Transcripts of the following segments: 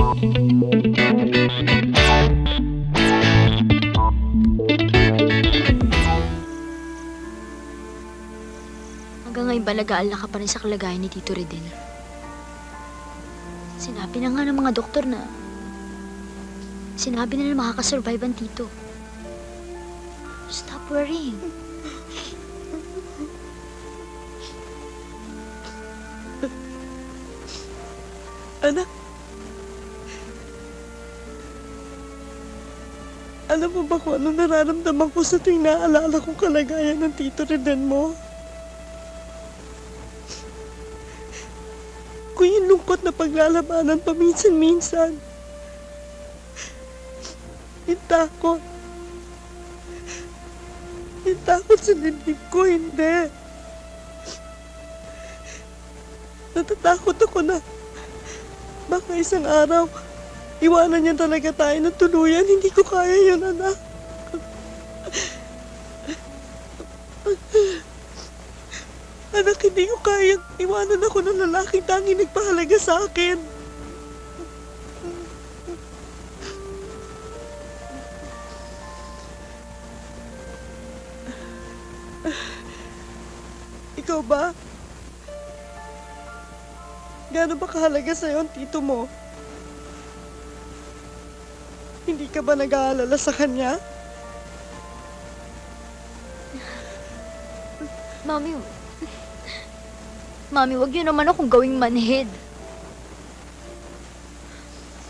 Hanggang ngayon ba nag-aalala ka pa rin sa kalagayan ni Tito Redel? Sinabi na nga ng mga doktor na makakasurvive ang tito. Stop worrying. Anak, alam mo ba kung ano nararamdaman ko sa tuwing naaalala kong kalagayan ng Tito Redel mo? Kung yung lungkot na paglalabanan paminsan-minsan. Yung takot. Yung takot sa dibdib ko, hindi. Natatakot ako na baka isang araw, iwanan niya talaga tayo ng tuluyan. Hindi ko kaya yun, anak. Anak, hindi ko kaya iwanan ako ng lalaking tanging nagpahalaga sa akin. Ikaw ba? Gaano ba kahalaga sa'yo ang tito mo? Hindi ka ba nag-aalala sa kanya? Mami, wag niyo naman akong gawing manhid.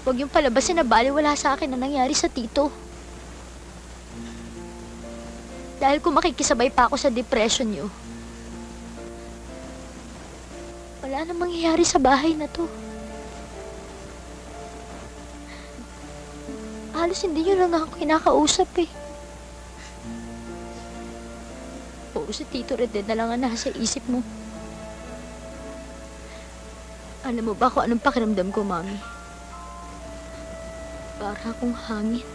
Wag yung palabasin na baliwala sa akin na nangyari sa tito. Dahil kung makikisabay pa ako sa depression niyo, wala nang mangyayari sa bahay na to. Halos hindi niyo lang ako kinakausap eh. Oo, si Tito Redel na lang ang nasa isip mo. Alam mo ba kung anong pakiramdam ko, Mami? Para akong hangin.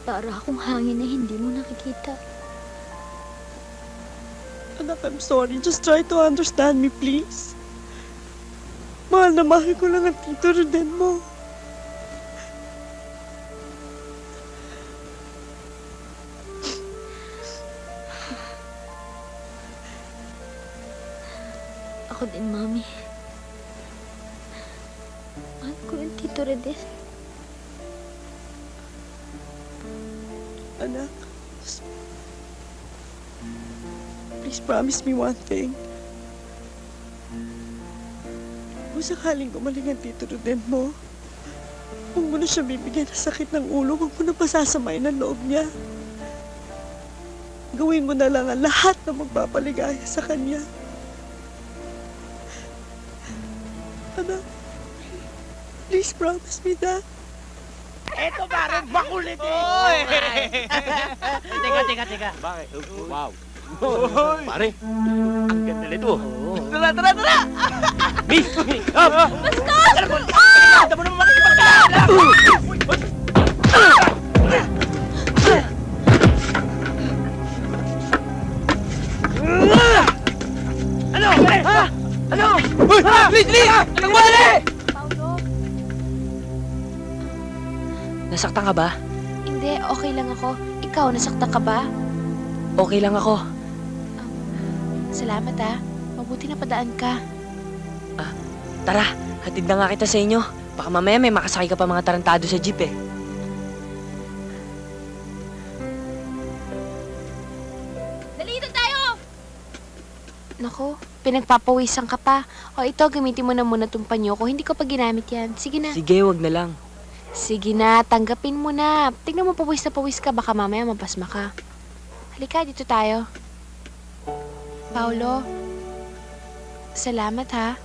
Para akong hangin na hindi mo nakikita. Anak, I'm sorry. Just try to understand me, please. Mahal na mahal ko lang ang Tito Redel mo. Ako din, Mami. Mahal ko yung Tito Redel. Anak, please promise me one thing. Kung sakaling gumaling ang Tito Redel mo, huwag mo na siya bibigyan ng sakit ng ulo, huwag mo na pasasamayin ang loob niya. Gawin mo na lang ang lahat na magpapaligaya sa kanya. Anak, please promise me that. Eto parang makulit eh! Teka. Bakit? Wow. Pare, ang ganda nito. Tara! Miss! Bastos! Ganda mo naman makikipagkala! Ano? Ha? Ano? Please! Anong mali? Paulo? Nasaktan ka ba? Hindi, okay lang ako. Ikaw, nasaktan ka ba? Okay lang ako. Salamat Mabuti na padaan ka. Tara, hatid na nga kita sa inyo. Baka mamaya may makasakay ka pa mga tarantado sa jeep eh. Dalitan tayo! Naku, pinagpapawisan ka pa. O ito, gamitin mo na muna itong panyo ko. Hindi ko pa ginamit yan. Sige na. Sige, wag na lang. Sige na, tanggapin mo na. Tingnan mo, pawis na pawis ka. Baka mamaya mapasma ka. Halika, dito tayo. Paulo, salamat ha.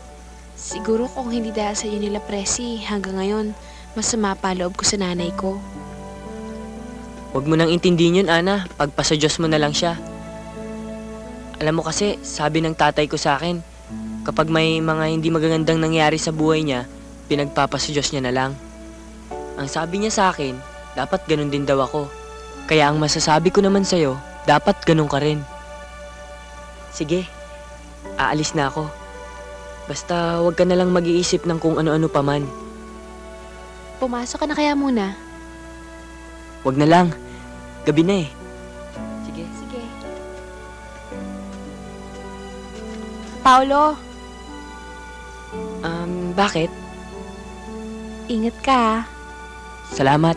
Siguro kung hindi dahil sa iyo nila Presi, hanggang ngayon, masama pa loob ko sa nanay ko. Huwag mo nang intindihin yun, Ana. Pagpasa Diyos mo na lang siya. Alam mo kasi, sabi ng tatay ko sa akin, kapag may mga hindi magagandang nangyari sa buhay niya, pinagpapasa Diyos niya na lang. Ang sabi niya sa akin, dapat ganun din daw ako. Kaya ang masasabi ko naman sa'yo, dapat ganun ka rin. Sige, aalis na ako. Basta huwag ka na lang mag-iisip ng kung ano-ano pa man. Pumasok ka na kaya muna. Huwag na lang. Gabi na eh. Sige. Sige. Paolo, Bakit? ingat ka ah. Salamat.